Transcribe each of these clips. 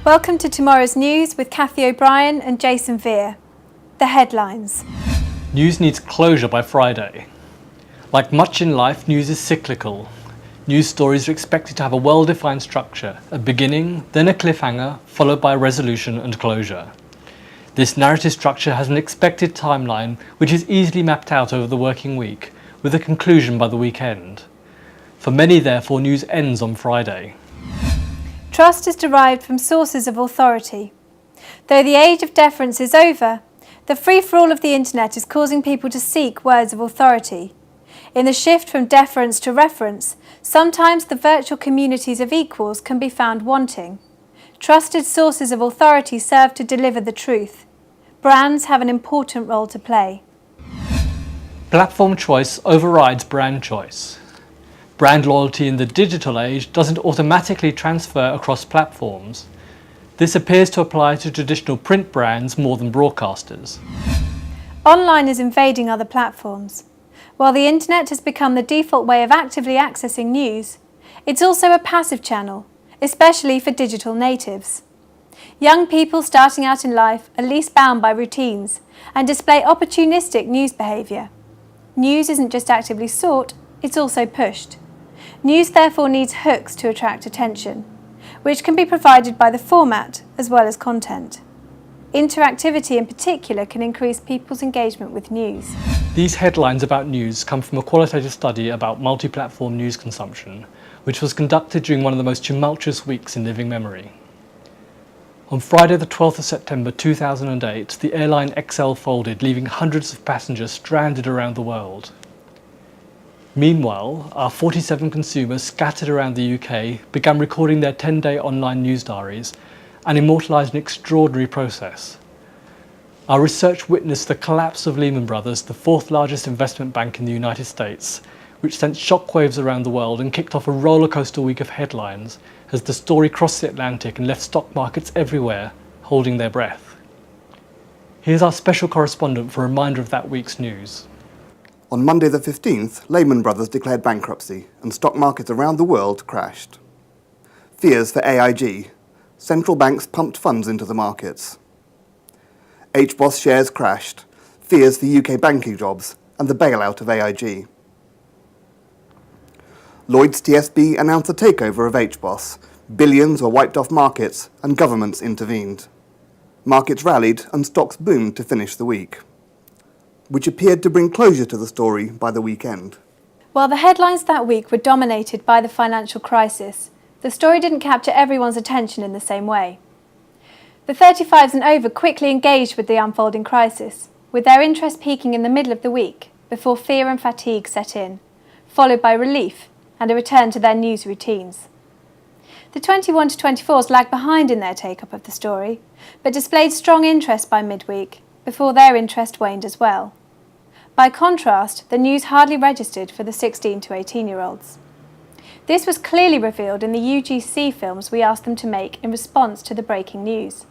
Welcome to tomorrow's news with Cathy O'Brien and Jason Veer. The headlines. News needs closure by Friday. Like much in life, news is cyclical. News stories are expected to have a well-defined structure, a beginning, then a cliffhanger, followed by a resolution and closure. This narrative structure has an expected timeline which is easily mapped out over the working week, with a conclusion by the weekend. For many, therefore, news ends on Friday. Trust is derived from sources of authority. Though the age of deference is over, the free-for-all of the internet is causing people to seek words of authority. In the shift from deference to reference, sometimes the virtual communities of equals can be found wanting. Trusted sources of authority serve to deliver the truth. Brands have an important role to play. Platform choice overrides brand choice. Brand loyalty in the digital age doesn't automatically transfer across platforms. This appears to apply to traditional print brands more than broadcasters. Online is invading other platforms. While the internet has become the default way of actively accessing news, it's also a passive channel, especially for digital natives. Young people starting out in life are least bound by routines and display opportunistic news behaviour. News isn't just actively sought, it's also pushed. News therefore needs hooks to attract attention, which can be provided by the format as well as content. Interactivity in particular can increase people's engagement with news. These headlines about news come from a qualitative study about multi-platform news consumption, which was conducted during one of the most tumultuous weeks in living memory. On Friday the 12th of September 2008, the airline XL folded, leaving hundreds of passengers stranded around the world. Meanwhile, our 47 consumers scattered around the UK began recording their 10-day online news diaries and immortalised an extraordinary process. Our research witnessed the collapse of Lehman Brothers, the fourth largest investment bank in the United States, which sent shockwaves around the world and kicked off a rollercoaster week of headlines as the story crossed the Atlantic and left stock markets everywhere holding their breath. Here's our special correspondent for a reminder of that week's news. On Monday the 15th, Lehman Brothers declared bankruptcy and stock markets around the world crashed. Fears for AIG. Central banks pumped funds into the markets. HBOS shares crashed. Fears for UK banking jobs and the bailout of AIG. Lloyds TSB announced a takeover of HBOS. Billions were wiped off markets and governments intervened. Markets rallied and stocks boomed to finish the week, which appeared to bring closure to the story by the weekend. While the headlines that week were dominated by the financial crisis, the story didn't capture everyone's attention in the same way. The 35s and over quickly engaged with the unfolding crisis, with their interest peaking in the middle of the week before fear and fatigue set in, followed by relief and a return to their news routines. The 21 to 24s lagged behind in their take-up of the story, but displayed strong interest by midweek, before their interest waned as well. By contrast, the news hardly registered for the 16 to 18-year-olds. This was clearly revealed in the UGC films we asked them to make in response to the breaking news.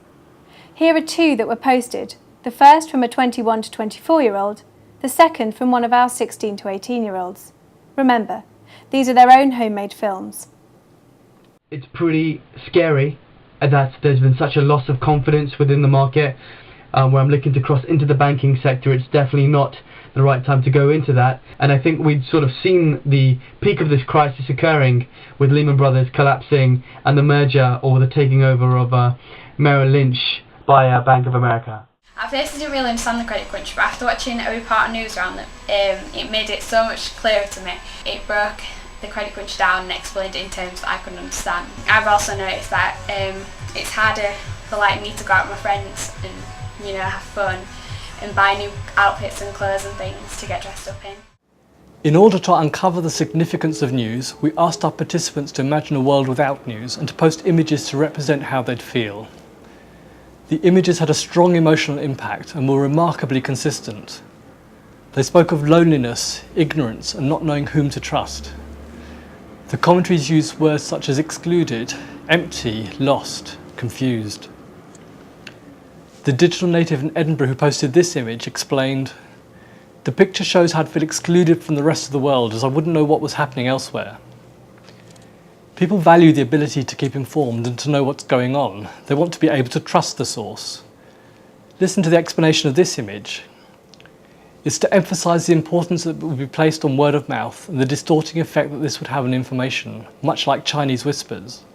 Here are two that were posted, the first from a 21 to 24-year-old, the second from one of our 16 to 18-year-olds. Remember, these are their own homemade films. It's pretty scary that there's been such a loss of confidence within the market. Where I'm looking to cross into the banking sector, it's definitely not the right time to go into that. And I think we'd sort of seen the peak of this crisis occurring with Lehman Brothers collapsing and the merger or the taking over of Merrill Lynch by Bank of America. At first I didn't really understand the credit crunch, but after watching a report on Newsround, it made it so much clearer to me. It broke the credit crunch down and explained it in terms that I couldn't understand. I've also noticed that it's harder for me to go out with my friends and have fun and buy new outfits and clothes and things to get dressed up in. In order to uncover the significance of news, we asked our participants to imagine a world without news and to post images to represent how they'd feel. The images had a strong emotional impact and were remarkably consistent. They spoke of loneliness, ignorance, and not knowing whom to trust. The commentaries used words such as excluded, empty, lost, confused. The digital native in Edinburgh who posted this image explained, "The picture shows how I'd feel excluded from the rest of the world as I wouldn't know what was happening elsewhere. People value the ability to keep informed and to know what's going on. They want to be able to trust the source. Listen to the explanation of this image. It's to emphasise the importance that would be placed on word of mouth and the distorting effect that this would have on information, much like Chinese whispers.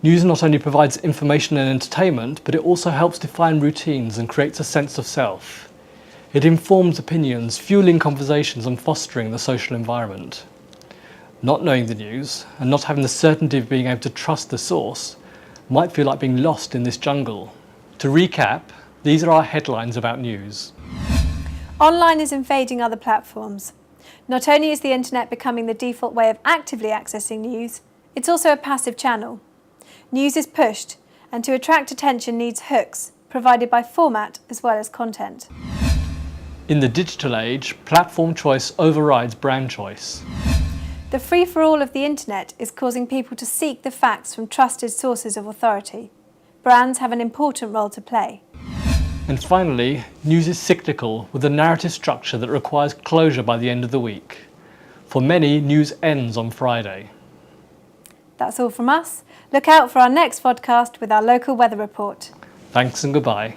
News not only provides information and entertainment, but it also helps define routines and creates a sense of self. It informs opinions, fueling conversations and fostering the social environment. Not knowing the news and not having the certainty of being able to trust the source might feel like being lost in this jungle. To recap, these are our headlines about news. Online is invading other platforms. Not only is the internet becoming the default way of actively accessing news, it's also a passive channel. News is pushed, and to attract attention needs hooks, provided by format as well as content. In the digital age, platform choice overrides brand choice. The free-for-all of the internet is causing people to seek the facts from trusted sources of authority. Brands have an important role to play. And finally, news is cyclical, with a narrative structure that requires closure by the end of the week. For many, news ends on Friday. That's all from us. Look out for our next podcast with our local weather report. Thanks and goodbye.